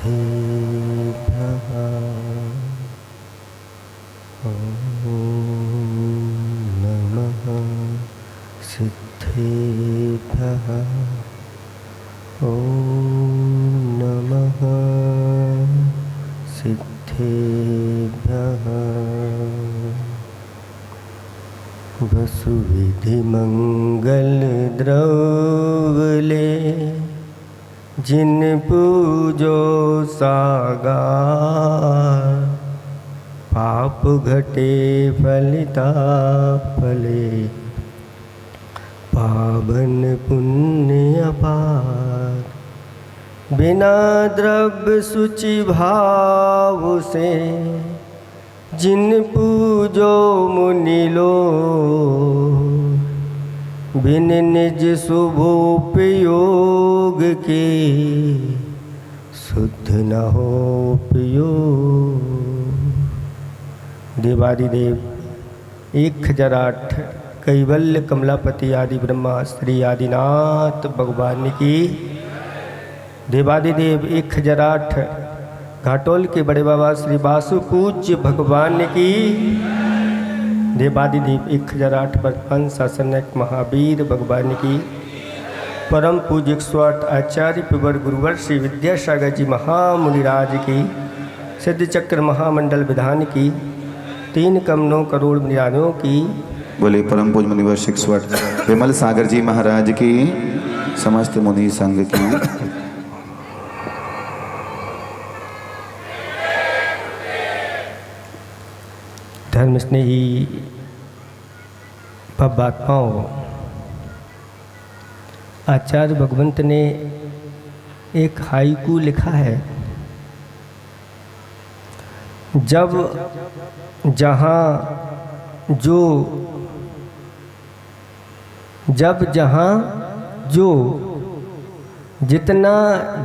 सिद्धेभ्यः ॐ नमः सिद्धेभ्यः ॐ नमः सिद्धेभ्यः वसुविधिमंगल द्रवले जिन पूजो सागार पाप घटे फलिता फले पावन पुण्य अपार बिना द्रव्य शुचि भाव से जिन पूजो मुनि लोग बिन निज शुभोपयोग के शुद्ध न हो उपयोग। देवादिदेव 1008 कैवल्य कमलापति आदि ब्रह्मा श्री आदिनाथ भगवान की। देवादिदेव 1008 घाटोल के बड़े बाबा श्री वासु पूज्य भगवान की। देवादिदेव 1008 वर्तमान शासनक महावीर भगवान की। परम पूज्य 108 आचार्य पिवर गुरुवर श्री विद्यासागर जी महामुनिराज की। सिद्ध चक्र महामंडल विधान की। 3 कम 9 करोड़ निरानों की। बोले परम पूज्य मुनिवर 108 विमल सागर जी महाराज की। समस्त मुनि संघ की। धर्म स्नेही भवात्माओं, आचार्य भगवंत ने एक हाइकू लिखा है। जब जहाँ जो जितना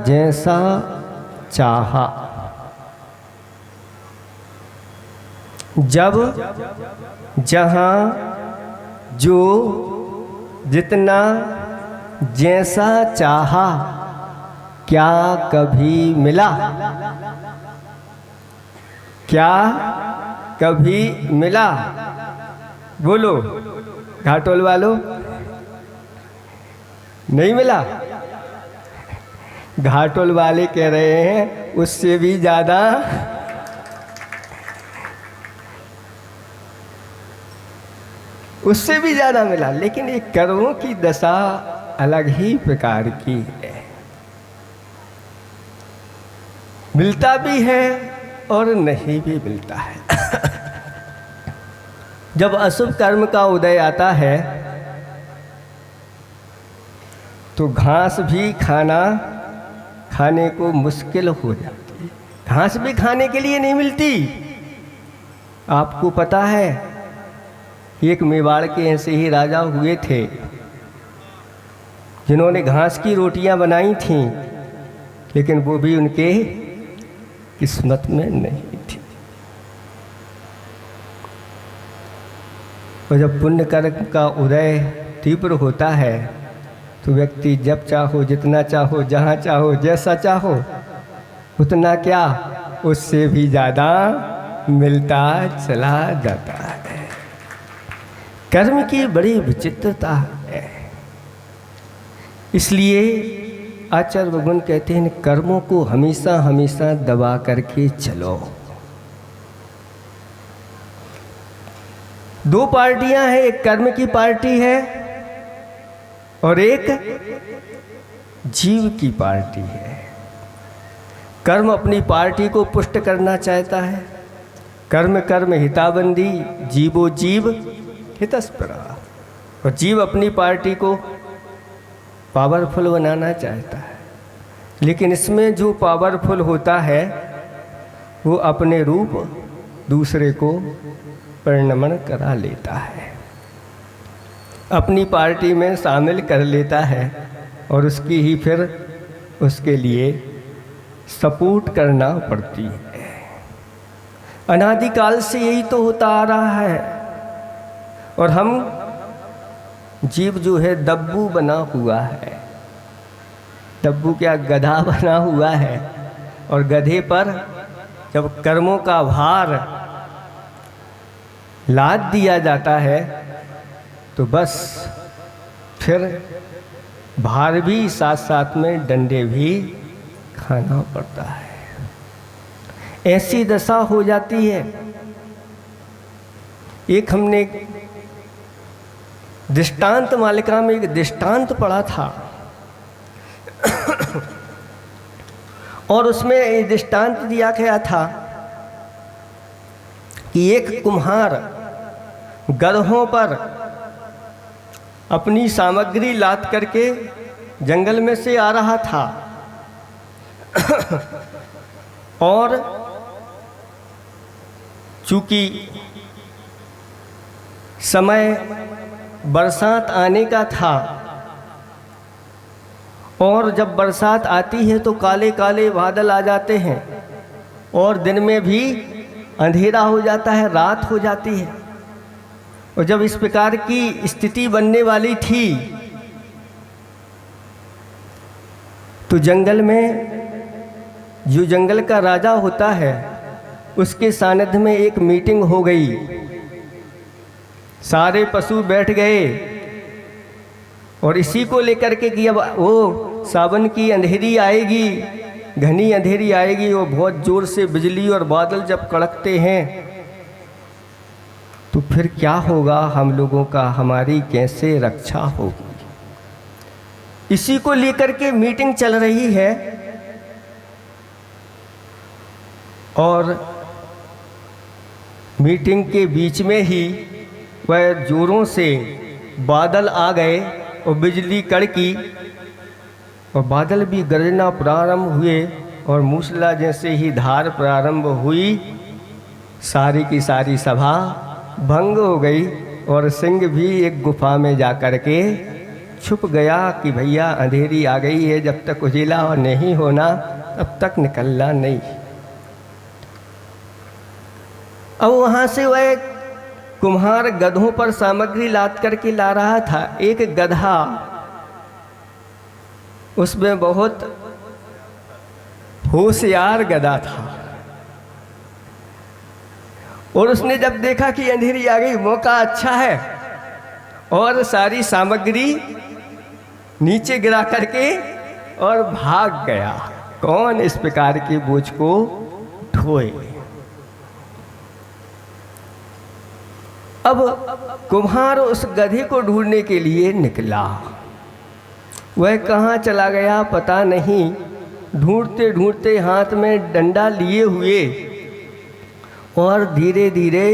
जैसा चाहा, जब जहाँ जो जितना जैसा चाहा, क्या कभी मिला? क्या कभी मिला? बोलो घाटोल वालों, नहीं मिला। घाटोल वाले कह रहे हैं उससे भी ज़्यादा मिला। लेकिन एक कर्मों की दशा अलग ही प्रकार की है। मिलता भी है और नहीं भी मिलता है। जब अशुभ कर्म का उदय आता है तो घास भी खाने को मुश्किल हो जाती है। घास भी खाने के लिए नहीं मिलती। आपको पता है एक मेवाड़ के ऐसे ही राजा हुए थे जिन्होंने घास की रोटियां बनाई थीं, लेकिन वो भी उनके किस्मत में नहीं थी। और जब पुण्य कर्म का उदय तीव्र होता है तो व्यक्ति जब चाहो, जितना चाहो, जहाँ चाहो, जैसा चाहो, उतना क्या उससे भी ज़्यादा मिलता चला जाता है। कर्म की बड़ी विचित्रता है। इसलिए आचार्य भगवान कहते हैं कर्मों को हमेशा हमेशा दबा करके चलो। 2 पार्टियां हैं, एक कर्म की पार्टी है और एक जीव की पार्टी है। कर्म अपनी पार्टी को पुष्ट करना चाहता है। कर्म कर्म हिताबंदी, जीवो जीव हितस्परा। और जीव अपनी पार्टी को पावरफुल बनाना चाहता है। लेकिन इसमें जो पावरफुल होता है वो अपने रूप दूसरे को परिणमन करा लेता है, अपनी पार्टी में शामिल कर लेता है और उसकी ही फिर उसके लिए सपोर्ट करना पड़ती है। अनादिकाल से यही तो होता आ रहा है। और हम जीव जो है दब्बू बना हुआ है। दब्बू क्या, गधा बना हुआ है और गधे पर जब कर्मों का भार लाद दिया जाता है तो बस फिर भार भी साथ साथ में डंडे भी खाना पड़ता है। ऐसी दशा हो जाती है। एक हमने दृष्टांत मालिका में एक दृष्टांत पढ़ा था और उसमें ये दृष्टांत दिया गया था कि एक कुम्हार गधों पर अपनी सामग्री लाद करके जंगल में से आ रहा था और चूंकि समय बरसात आने का था और जब बरसात आती है तो काले काले बादल आ जाते हैं और दिन में भी अंधेरा हो जाता है, रात हो जाती है। और जब इस प्रकार की स्थिति बनने वाली थी तो जंगल में जो जंगल का राजा होता है उसके सानिध्य में एक मीटिंग हो गई। सारे पशु बैठ गए और इसी को लेकर के कि अब वो सावन की अंधेरी आएगी, घनी अंधेरी आएगी, वो बहुत जोर से बिजली और बादल जब कड़कते हैं तो फिर क्या होगा हम लोगों का, हमारी कैसे रक्षा होगी। इसी को लेकर के मीटिंग चल रही है और मीटिंग के बीच में ही वह जोरों से बादल आ गए और बिजली कड़की और बादल भी गरजना प्रारंभ हुए और मूसला जैसे ही धार प्रारंभ हुई। सारी की सारी सभा भंग हो गई और सिंह भी एक गुफा में जा कर के छुप गया कि भैया अंधेरी आ गई है, जब तक उजिला और नहीं होना तब तक निकलना नहीं। अब वहाँ से वह कुम्हार गधों पर सामग्री लाद करके ला रहा था। एक गधा उसमें बहुत होशियार गधा था और उसने जब देखा कि अंधेरी आ गई, मौका अच्छा है, और सारी सामग्री नीचे गिरा करके और भाग गया। कौन इस प्रकार के बोझ को ढोए। अब कुम्हार उस गधे को ढूंढने के लिए निकला। वह कहाँ चला गया पता नहीं। ढूंढते ढूंढते हाथ में डंडा लिए हुए और धीरे धीरे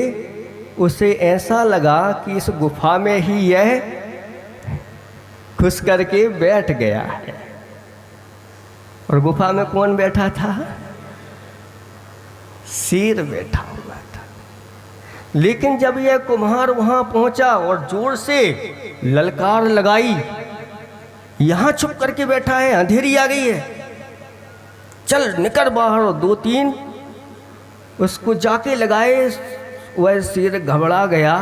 उसे ऐसा लगा कि इस गुफा में ही यह घुस करके बैठ गया है। और गुफा में कौन बैठा था? शेर बैठा हुआ था। लेकिन जब यह कुम्हार वहां पहुंचा और जोर से ललकार लगाई, यहां छुप करके बैठा है, अंधेरी आ गई है, चल निकल बाहर। और 2-3 उसको जाके लगाए। वह शेर घबरा गया,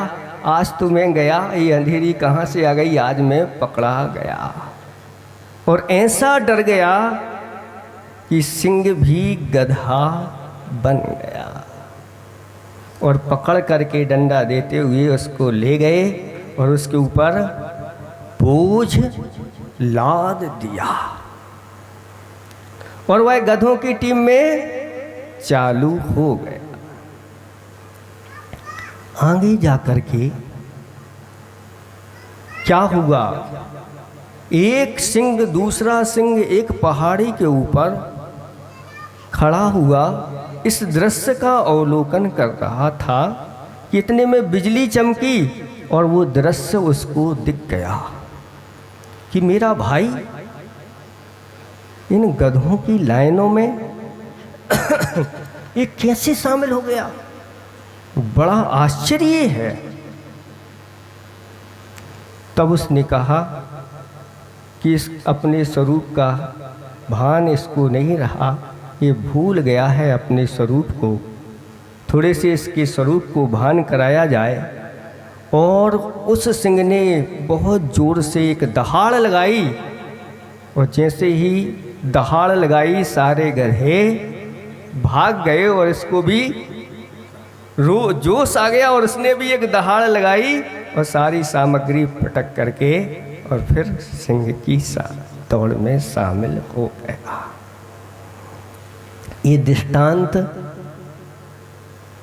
आज तो मैं गया, ये अंधेरी कहाँ से आ गई, आज मैं पकड़ा गया। और ऐसा डर गया कि सिंह भी गधा बन गया और पकड़ करके डंडा देते हुए उसको ले गए और उसके ऊपर बोझ लाद दिया और वह गधों की टीम में चालू हो गया। आगे जाकर के क्या हुआ, एक सिंह दूसरा सिंह एक पहाड़ी के ऊपर खड़ा हुआ इस दृश्य का अवलोकन कर रहा था कि इतने में बिजली चमकी और वो दृश्य उसको दिख गया कि मेरा भाई इन गधों की लाइनों में ये कैसे शामिल हो गया, बड़ा आश्चर्य है। तब उसने कहा कि इस अपने स्वरूप का भान इसको नहीं रहा, ये भूल गया है अपने स्वरूप को। थोड़े से इसके स्वरूप को भान कराया जाए। और उस सिंह ने बहुत जोर से एक दहाड़ लगाई और जैसे ही दहाड़ लगाई सारे गधे भाग गए और इसको भी जोश आ गया और उसने भी एक दहाड़ लगाई और सारी सामग्री पटक करके और फिर सिंह की दौड़ में शामिल हो गया। ये दृष्टांत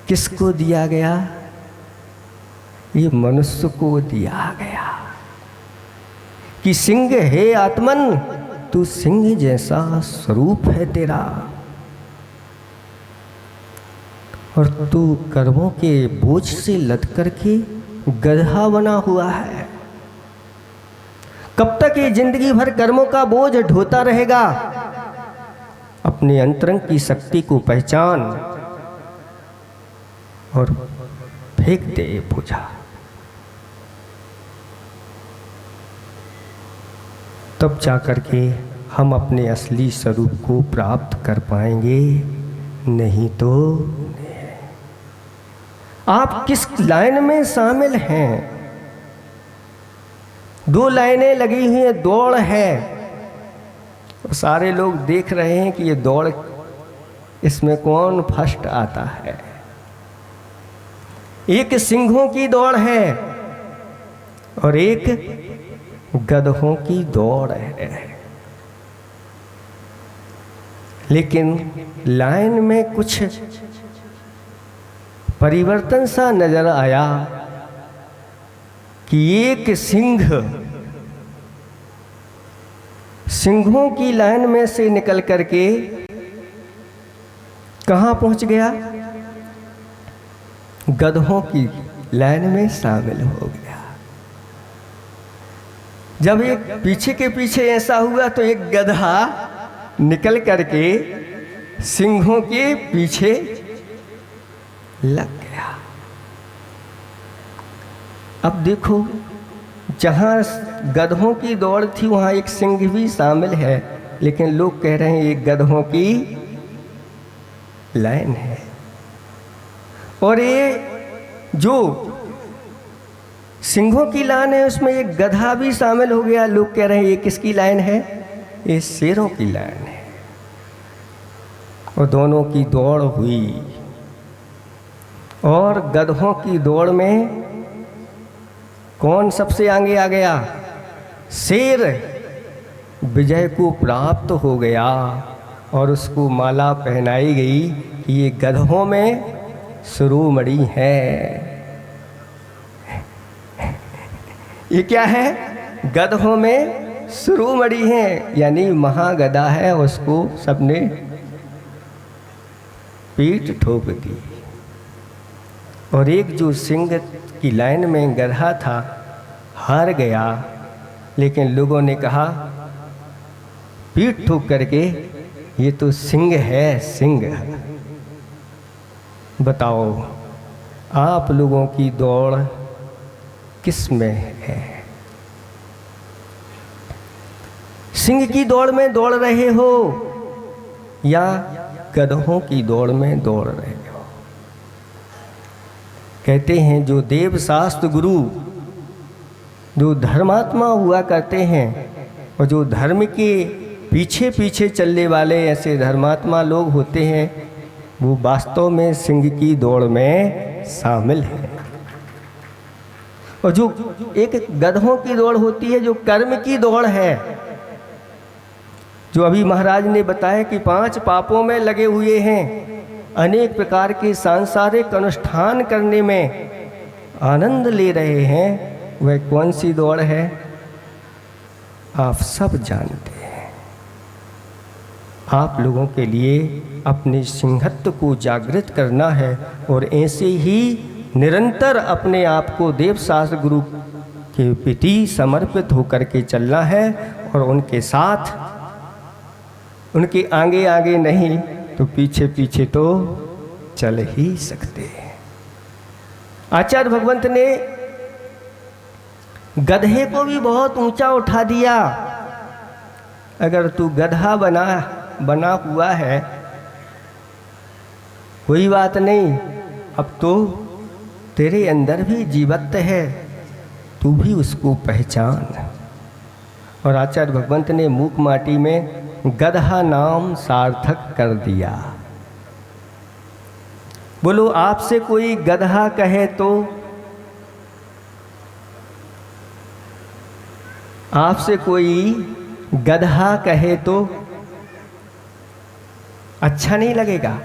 किसको दिया गया? ये मनुष्य को दिया गया कि सिंह है आत्मन, तू सिंह जैसा स्वरूप है तेरा, और तू कर्मों के बोझ से लद करके गधा बना हुआ है। कब तक ये जिंदगी भर कर्मों का बोझ ढोता रहेगा? अपने अंतरंग की शक्ति को पहचान और फेंक दे ये बोझा। तब जाकर के हम अपने असली स्वरूप को प्राप्त कर पाएंगे, नहीं तो आप किस लाइन में शामिल हैं? 2 लाइनें लगी हुई हैं, दौड़ है और सारे लोग देख रहे हैं कि ये दौड़, इसमें कौन फर्स्ट आता है। एक सिंहों की दौड़ है और एक गधों की दौड़ है, लेकिन लाइन में कुछ परिवर्तन सा नजर आया कि एक सिंहों की लाइन में से निकल करके कहाँ पहुंच गया? गधों की लाइन में शामिल हो गया। जब एक पीछे के पीछे ऐसा हुआ तो एक गधा निकल करके सिंहों के पीछे लग गया। अब देखो, जहां गधों की दौड़ थी वहां एक सिंह भी शामिल है, लेकिन लोग कह रहे हैं ये गधों की लाइन है। और ये जो सिंहों की लाइन है उसमें एक गधा भी शामिल हो गया। लोग कह रहे हैं ये किसकी लाइन है? ये शेरों की लाइन है। और दोनों की दौड़ हुई और गधों की दौड़ में कौन सबसे आगे आ गया? शेर विजय को प्राप्त हो गया और उसको माला पहनाई गई कि ये गधों में शिरोमणि है। ये क्या है? गधों में शिरोमणि है, यानी महागधा है, उसको सबने पीठ ठोक दी। और एक जो सिंह की लाइन में गधा था हार गया, लेकिन लोगों ने कहा पीठ ठोक करके ये तो सिंह है, सिंह। बताओ आप लोगों की दौड़ किस में है? सिंह की दौड़ में दौड़ रहे हो या गधों की दौड़ में दौड़ रहे हो? कहते हैं जो देव शास्त्र गुरु, जो धर्मात्मा हुआ करते हैं और जो धर्म के पीछे पीछे चलने वाले ऐसे धर्मात्मा लोग होते हैं, वो वास्तव में सिंह की दौड़ में शामिल हैं। और जो एक गधों की दौड़ होती है, जो कर्म की दौड़ है, जो अभी महाराज ने बताया कि 5 पापों में लगे हुए हैं, अनेक प्रकार के सांसारिक अनुष्ठान करने में आनंद ले रहे हैं, वह कौन सी दौड़ है? आप सब जानते हैं। आप लोगों के लिए अपने सिंहत्व को जागृत करना है और ऐसे ही निरंतर अपने आप को देव शास्त्र गुरु के प्रति समर्पित होकर के चलना है और उनके साथ, उनके आगे आगे नहीं तो पीछे पीछे तो चल ही सकते हैं। आचार्य भगवंत ने गधे को भी बहुत ऊंचा उठा दिया। अगर तू गधा बना हुआ है, कोई बात नहीं, अब तो तेरे अंदर भी जीवत्व है, तू भी उसको पहचान। और आचार्य भगवंत ने मूक माटी में गधा नाम सार्थक कर दिया। बोलो आपसे कोई गधा कहे तो, आपसे कोई गधा कहे तो अच्छा नहीं लगेगा?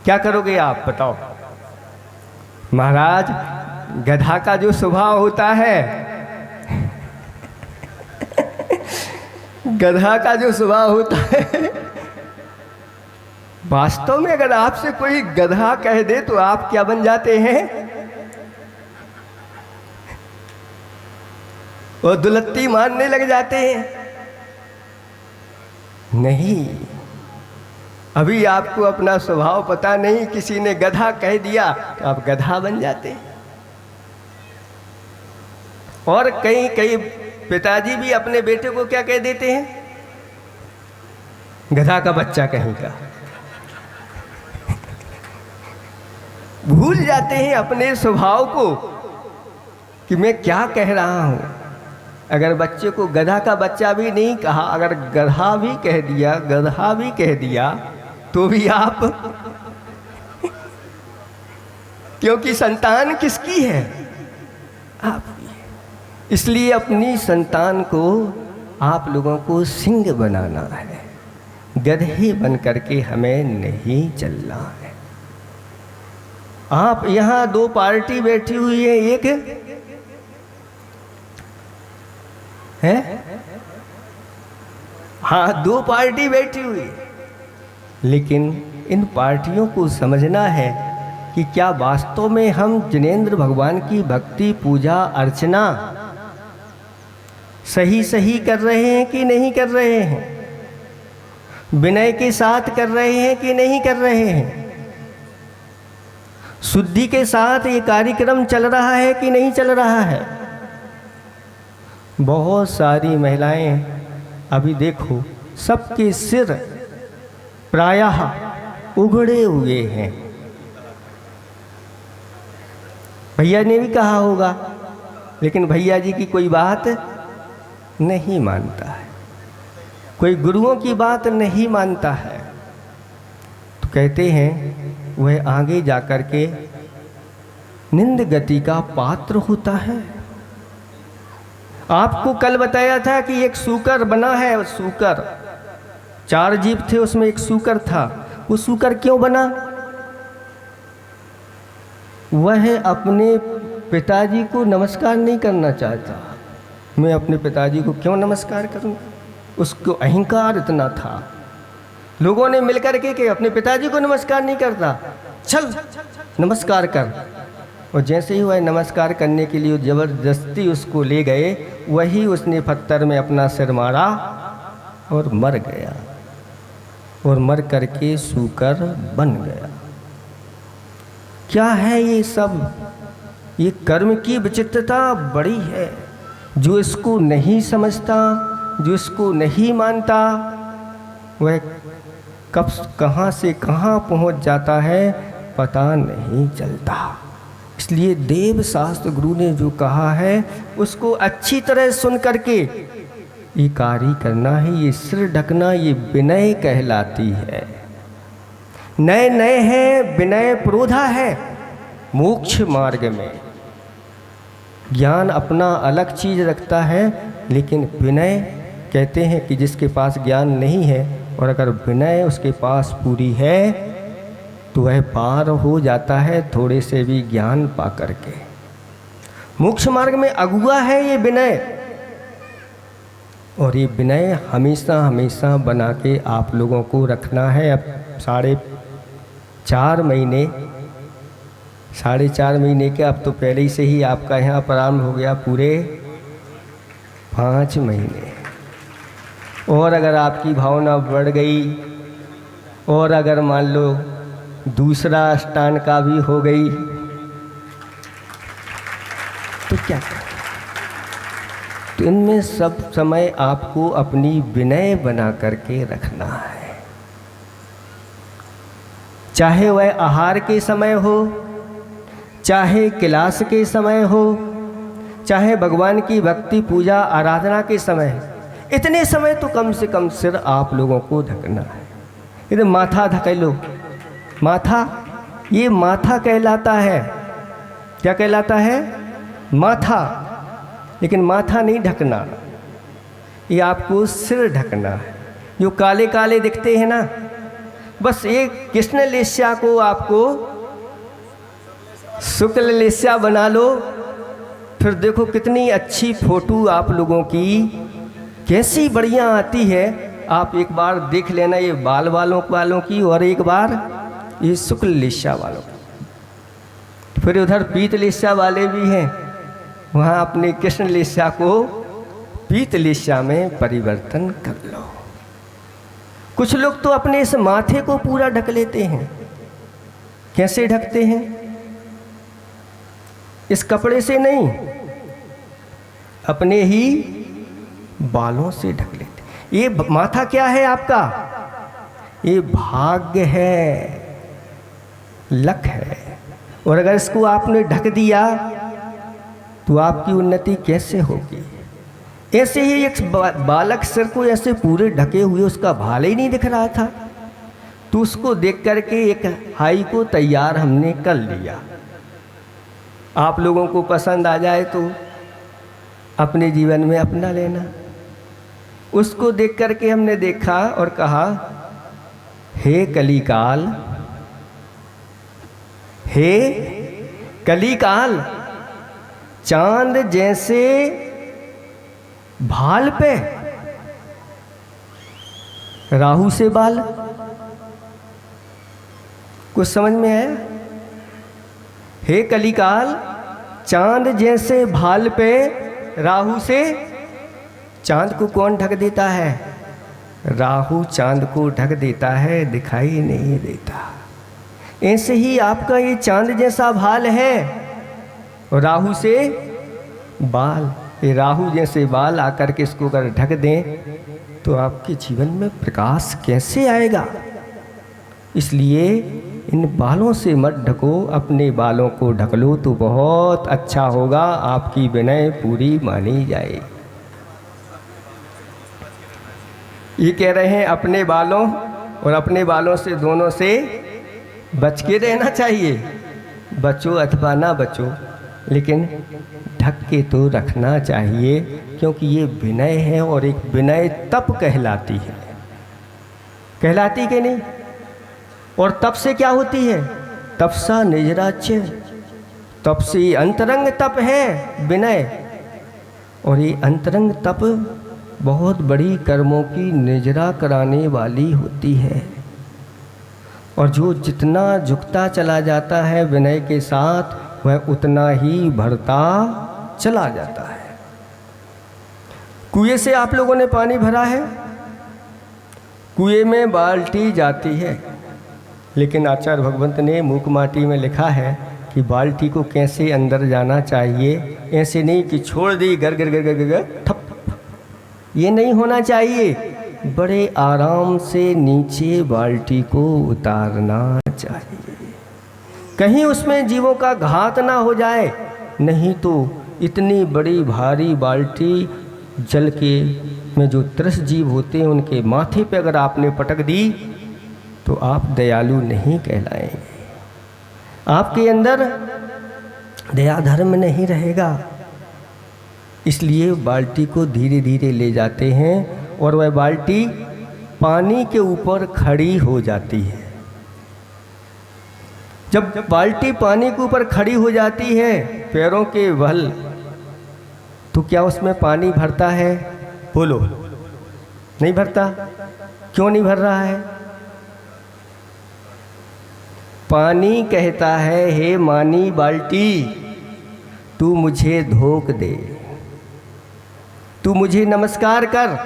क्या करोगे आप बताओ? महाराज, गधा का जो स्वभाव होता है गधा का जो स्वभाव होता है, वास्तव में अगर आपसे कोई गधा कह दे तो आप क्या बन जाते हैं? वो दुलत्ती मारने लग जाते हैं। नहीं, अभी आपको अपना स्वभाव पता नहीं, किसी ने गधा कह दिया तो आप गधा बन जाते हैं। और कई पिताजी भी अपने बेटे को क्या कह देते हैं? गधा का बच्चा कहीं का। भूल जाते हैं अपने स्वभाव को कि मैं क्या कह रहा हूं। अगर बच्चे को गधा का बच्चा भी नहीं कहा, अगर गधा भी कह दिया, गधा भी कह दिया, तो भी आप क्योंकि संतान किसकी है? आपकी। इसलिए अपनी संतान को आप लोगों को सिंह बनाना है, गधे बन करके हमें नहीं चलना है। आप यहाँ दो पार्टी बैठी हुई है, एक है, हाँ, दो पार्टी बैठी हुई है, लेकिन इन पार्टियों को समझना है कि क्या वास्तव में हम जिनेंद्र भगवान की भक्ति, पूजा, अर्चना सही कर रहे हैं कि नहीं कर रहे हैं? विनय के साथ कर रहे हैं कि नहीं कर रहे हैं? शुद्धि के साथ ये कार्यक्रम चल रहा है कि नहीं चल रहा है? बहुत सारी महिलाएं अभी देखो, सबके सिर प्रायः उगड़े हुए हैं। भैया ने भी कहा होगा, लेकिन भैया जी की कोई बात नहीं मानता है, कोई गुरुओं की बात नहीं मानता है। तो कहते हैं वह आगे जाकर के निंद गति का पात्र होता है। आपको कल बताया था कि एक सूकर बना है, सूकर, 4 जीव थे, उसमें एक सूकर था। वो सूकर क्यों बना? वह अपने पिताजी को नमस्कार नहीं करना चाहता। मैं अपने पिताजी को क्यों नमस्कार करूं? उसको अहंकार इतना था। लोगों ने मिलकर के कि अपने पिताजी को नमस्कार नहीं करता, चल नमस्कार कर। और जैसे ही वह नमस्कार करने के लिए ज़बरदस्ती उसको ले गए, वही उसने पत्थर में अपना सिर मारा और मर गया, और मर करके सूकर बन गया। क्या है ये सब? ये कर्म की विचित्रता बड़ी है। जो इसको नहीं समझता, जो इसको नहीं मानता, वह कब कहाँ से कहाँ पहुँच जाता है पता नहीं चलता। इसलिए देव शास्त्र गुरु ने जो कहा है उसको अच्छी तरह सुन करके ये कार्य करना है। ये सिर ढकना, ये विनय कहलाती है। नए नए हैं, विनय प्रोधा है। मोक्ष मार्ग में ज्ञान अपना अलग चीज़ रखता है, लेकिन विनय कहते हैं कि जिसके पास ज्ञान नहीं है और अगर विनय उसके पास पूरी है तो वह पार हो जाता है थोड़े से भी ज्ञान पा करके। मोक्ष मार्ग में अगुआ है ये विनय, और ये विनय हमेशा हमेशा बना के आप लोगों को रखना है। अब 4.5 महीने, 4.5 महीने के, अब तो पहले ही से ही आपका यहाँ प्रारंभ हो गया, पूरे 5 महीने। और अगर आपकी भावना बढ़ गई और अगर मान लो दूसरा स्टान का भी हो गई तो क्या करें? तो इनमें सब समय आपको अपनी विनय बना करके रखना है। चाहे वह आहार के समय हो, चाहे क्लास के समय हो, चाहे भगवान की भक्ति पूजा आराधना के समय, इतने समय तो कम से कम सिर आप लोगों को ढकना है। इधर माथा ढके लो, माथा ये माथा कहलाता है। क्या कहलाता है? माथा। लेकिन माथा नहीं ढकना, ये आपको सिर ढकना है। जो काले काले दिखते हैं ना, बस एक कृष्ण लेस्या को आपको शुक्ल लेस्या बना लो, फिर देखो कितनी अच्छी फोटो आप लोगों की कैसी बढ़िया आती है। आप एक बार देख लेना ये बाल वालों की, और एक बार ये शुक्ल लेस्या वालों की। फिर उधर पीत लेस्या वाले भी हैं, वहाँ अपने कृष्ण लेस्या को पीत लेस्या में परिवर्तन कर लो। कुछ लोग तो अपने इस माथे को पूरा ढक लेते हैं। कैसे ढकते हैं? इस कपड़े से नहीं, अपने ही बालों से ढक लेते। ये माथा क्या है आपका? ये भाग्य है, लक है। और अगर इसको आपने ढक दिया तो आपकी उन्नति कैसे होगी? ऐसे ही एक बालक सिर को ऐसे पूरे ढके हुए, उसका भाला ही नहीं दिख रहा था, तो उसको देख करके एक हाई को तैयार हमने कर लिया। आप लोगों को पसंद आ जाए तो अपने जीवन में अपना लेना। उसको देख करके हमने देखा और कहा, हे कलिकाल, हे कलिकाल, चांद जैसे भाल पे राहु से बाल। कुछ समझ में आया? हे कलिकाल, चांद जैसे भाल पे राहु से। चांद को कौन ढक देता है? राहु चांद को ढक देता है, दिखाई नहीं देता। ऐसे ही आपका ये चांद जैसा भाल है और राहु से बाल। ये राहु जैसे बाल आकर के इसको अगर ढक दें तो आपके जीवन में प्रकाश कैसे आएगा? इसलिए इन बालों से मत ढको, अपने बालों को ढक लो तो बहुत अच्छा होगा, आपकी विनय पूरी मानी जाए। ये कह रहे हैं अपने बालों और अपने बालों से दोनों से बच के रहना चाहिए। बचो अथवा ना बचो, लेकिन ढक के तो रखना चाहिए, क्योंकि ये विनय है। और एक विनय तप कहलाती है, कहलाती कि नहीं? और तप से क्या होती है? तपसा निजराच्य। तप से अंतरंग तप है विनय, और ये अंतरंग तप बहुत बड़ी कर्मों की निजरा कराने वाली होती है। और जो जितना झुकता चला जाता है विनय के साथ, वह उतना ही भरता चला जाता है। कुएं से आप लोगों ने पानी भरा है, कुएं में बाल्टी जाती है, लेकिन आचार्य भगवंत ने मूक माटी में लिखा है कि बाल्टी को कैसे अंदर जाना चाहिए। ऐसे नहीं कि छोड़ दी गर गर गर गर गर ठप, ये नहीं होना चाहिए। बड़े आराम से नीचे बाल्टी को उतारना चाहिए, कहीं उसमें जीवों का घात ना हो जाए। नहीं तो इतनी बड़ी भारी बाल्टी जल के में जो त्रस जीव होते हैं उनके माथे पे अगर आपने पटक दी तो आप दयालु नहीं कहलाएंगे, आपके अंदर दया धर्म नहीं रहेगा। इसलिए बाल्टी को धीरे धीरे ले जाते हैं और वह बाल्टी पानी के ऊपर खड़ी हो जाती है। जब बाल्टी पानी के ऊपर खड़ी हो जाती है पैरों के बल, तो क्या उसमें पानी भरता है? बोलो, नहीं भरता। क्यों नहीं भर रहा है? पानी कहता है, हे मानी बाल्टी, तू मुझे धोख दे, तू मुझे नमस्कार कर।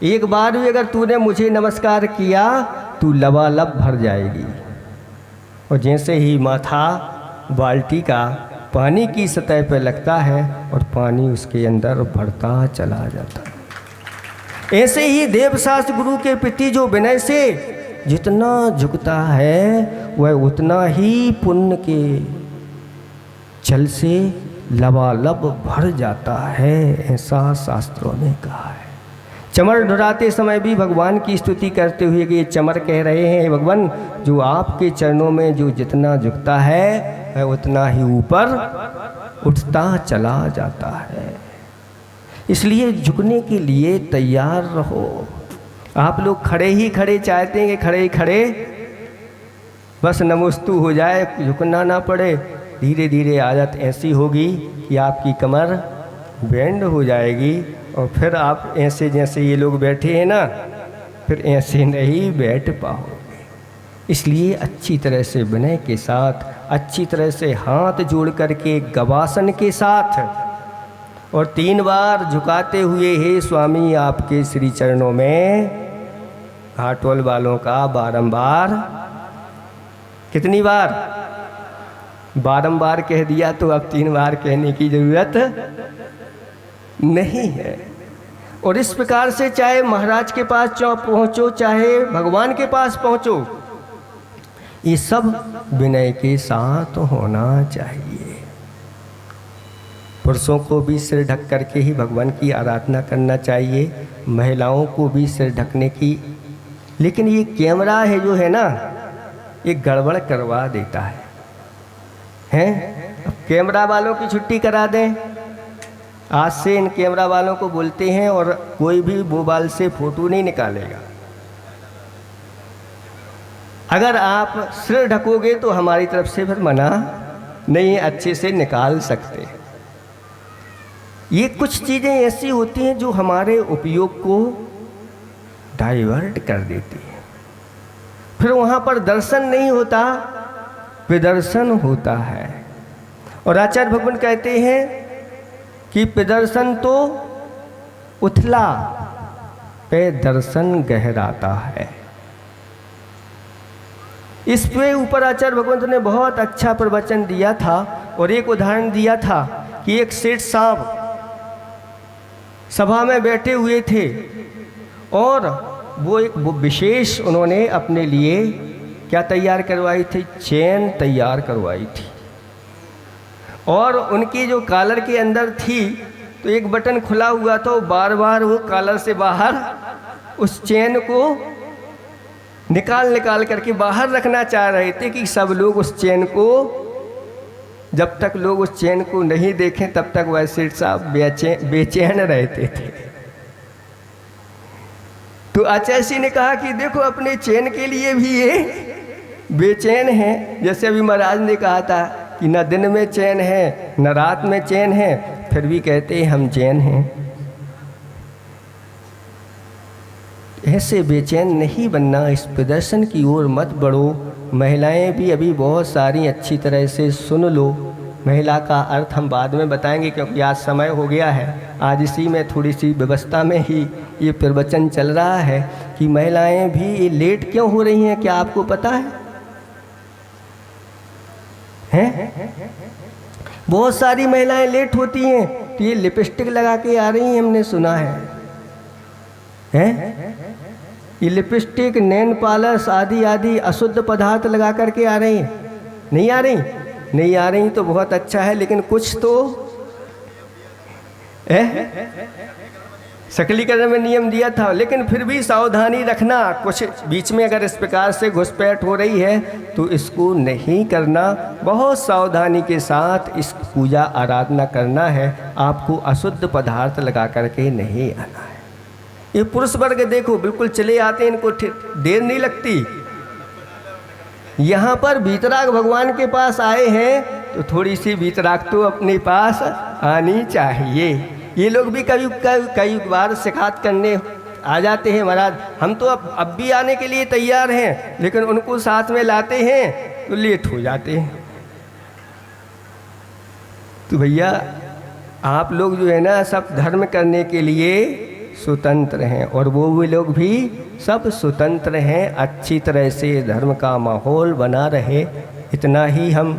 एक बार भी अगर तूने मुझे नमस्कार किया तू लबालब भर जाएगी। और जैसे ही माथा बाल्टी का पानी की सतह पर लगता है और पानी उसके अंदर भरता चला जाता है। ऐसे ही देवशास्त्र गुरु के प्रति जो विनय से जितना झुकता है वह उतना ही पुण्य के जल से लबालब भर जाता है, ऐसा शास्त्रों ने कहा है। चमर ढुराते समय भी भगवान की स्तुति करते हुए कि ये चमर कह रहे हैं, भगवान जो आपके चरणों में जो जितना झुकता है वह उतना ही ऊपर उठता चला जाता है। इसलिए झुकने के लिए तैयार रहो। आप लोग खड़े ही खड़े चाहते हैं कि खड़े ही खड़े बस नमोस्तु हो जाए, झुकना ना पड़े। धीरे धीरे आदत ऐसी होगी कि आपकी कमर बेंड हो जाएगी और फिर आप ऐसे जैसे ये लोग बैठे हैं ना, फिर ऐसे नहीं बैठ पाओगे। इसलिए अच्छी तरह से विनय के साथ, अच्छी तरह से हाथ जोड़ करके गवासन के साथ और 3 बार झुकाते हुए, हे स्वामी आपके श्री चरणों में, घाटोल वालों का बारंबार, कितनी बार? बारंबार कह दिया तो अब 3 बार कहने की जरूरत नहीं है। और इस प्रकार से चाहे महाराज के पास पहुँचो, चाहे भगवान के पास पहुँचो, ये सब विनय के साथ होना चाहिए। पुरुषों को भी सिर ढक करके ही भगवान की आराधना करना चाहिए, महिलाओं को भी सिर ढकने की। लेकिन ये कैमरा है जो है ना, ये गड़बड़ करवा देता है। अब कैमरा वालों की छुट्टी करा दें। आज से इन कैमरा वालों को बोलते हैं और कोई भी मोबाइल से फ़ोटो नहीं निकालेगा। अगर आप सिर ढकोगे तो हमारी तरफ से फिर मना नहीं, अच्छे से निकाल सकते। ये कुछ चीज़ें ऐसी होती हैं जो हमारे उपयोग को डाइवर्ट कर देती हैं। फिर वहाँ पर दर्शन नहीं होता, प्रदर्शन होता है। और आचार्य भगवान कहते हैं कि प्रदर्शन तो उथला पे दर्शन गहराता है। इस पे ऊपर आचार्य भगवंत ने बहुत अच्छा प्रवचन दिया था और एक उदाहरण दिया था कि एक सेठ साहब सभा में बैठे हुए थे और वो विशेष उन्होंने अपने लिए क्या तैयार करवाई थी? चेन तैयार करवाई थी। और उनकी जो कॉलर के अंदर थी तो एक बटन खुला हुआ था, बार बार वो कॉलर से बाहर उस चेन को निकाल करके बाहर रखना चाह रहे थे कि सब लोग उस चेन को, जब तक लोग उस चेन को नहीं देखें तब तक वह सेठ साहब बेचैन रहते थे। तो आचार्य जी ने कहा कि देखो अपने चैन के लिए भी ये बेचैन है। जैसे अभी महाराज ने कहा था कि न दिन में चैन है न रात में चैन है, फिर भी कहते हैं हम चैन हैं। ऐसे बेचैन नहीं बनना, इस प्रदर्शन की ओर मत बढ़ो। महिलाएं भी अभी बहुत सारी अच्छी तरह से सुन लो। महिला का अर्थ हम बाद में बताएंगे क्योंकि आज समय हो गया है। आज इसी में थोड़ी सी व्यवस्था में ही ये प्रवचन चल रहा है कि महिलाएं भी लेट क्यों हो रही हैं, क्या आपको पता है? बहुत सारी महिलाएं लेट होती हैं तो ये लिपस्टिक लगा के आ रही हैं, हमने सुना है। ये लिपस्टिक, नेल पॉलिश आदि आदि अशुद्ध पदार्थ लगा करके आ रही हैं। नहीं आ रही? नहीं आ रही तो बहुत अच्छा है, लेकिन कुछ तो सकलीकरण में नियम दिया था। लेकिन फिर भी सावधानी रखना, कुछ बीच में अगर इस प्रकार से घुसपैठ हो रही है तो इसको नहीं करना। बहुत सावधानी के साथ इस पूजा आराधना करना है। आपको अशुद्ध पदार्थ लगा करके नहीं आना है। ये पुरुष वर्ग देखो बिल्कुल चले आते हैं, इनको देर नहीं लगती। यहाँ पर वीतराग भगवान के पास आए हैं तो थोड़ी सी वीतराग तो अपने पास आनी चाहिए। ये लोग भी कई बार शिकायत करने आ जाते हैं, महाराज हम तो अब भी आने के लिए तैयार हैं, लेकिन उनको साथ में लाते हैं तो लेट हो जाते हैं। तो भैया आप लोग जो है ना सब धर्म करने के लिए स्वतंत्र हैं और वो लोग भी सब स्वतंत्र हैं। अच्छी तरह से धर्म का माहौल बना रहे, इतना ही हम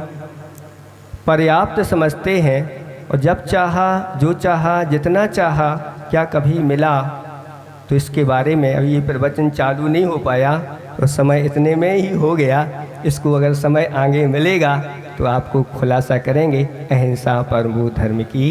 पर्याप्त समझते हैं। और जब चाहा, जो चाहा, जितना चाहा, क्या कभी मिला? तो इसके बारे में अभी ये प्रवचन चालू नहीं हो पाया तो समय इतने में ही हो गया। इसको अगर समय आगे मिलेगा तो आपको खुलासा करेंगे। अहिंसा परमो धर्म की